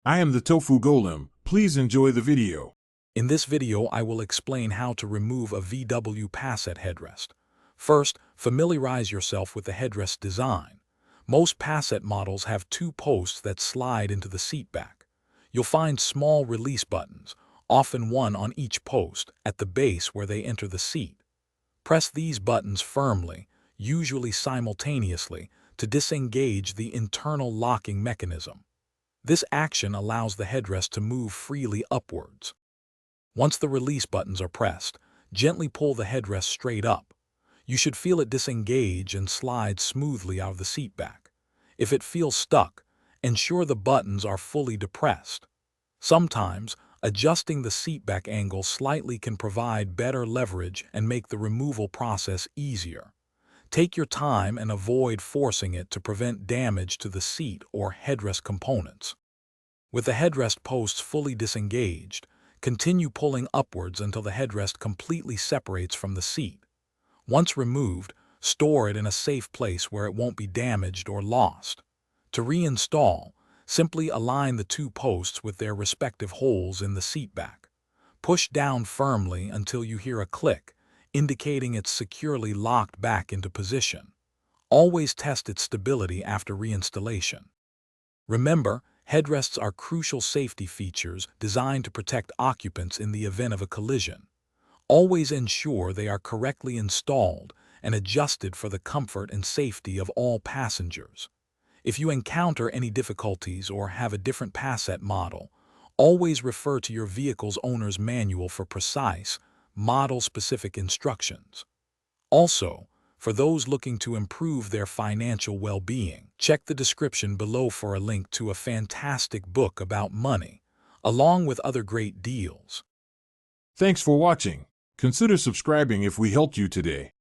I am the Tofu Golem. Please enjoy the video. In this video, I will explain how to remove a VW Passat headrest. First, familiarize yourself with the headrest design. Most Passat models have two posts that slide into the seat back. You'll find small release buttons, often one on each post, at the base where they enter the seat. Press these buttons firmly, usually simultaneously, to disengage the internal locking mechanism. This action allows the headrest to move freely upwards. Once the release buttons are pressed, gently pull the headrest straight up. You should feel it disengage and slide smoothly out of the seat back. If it feels stuck, ensure the buttons are fully depressed. Sometimes, adjusting the seat back angle slightly can provide better leverage and make the removal process easier. Take your time and avoid forcing it to prevent damage to the seat or headrest components. With the headrest posts fully disengaged, continue pulling upwards until the headrest completely separates from the seat. Once removed, store it in a safe place where it won't be damaged or lost. To reinstall, simply align the two posts with their respective holes in the seat back. Push down firmly until you hear a click, indicating it's securely locked back into position. Always test its stability after reinstallation. Remember, headrests are crucial safety features designed to protect occupants in the event of a collision. Always ensure they are correctly installed and adjusted for the comfort and safety of all passengers. If you encounter any difficulties or have a different Passat model, always refer to your vehicle's owner's manual for precise, model-specific instructions. Also, for those looking to improve their financial well-being, check the description below for a link to a fantastic book about money, along with other great deals. Thanks for watching. Consider subscribing if we helped you today.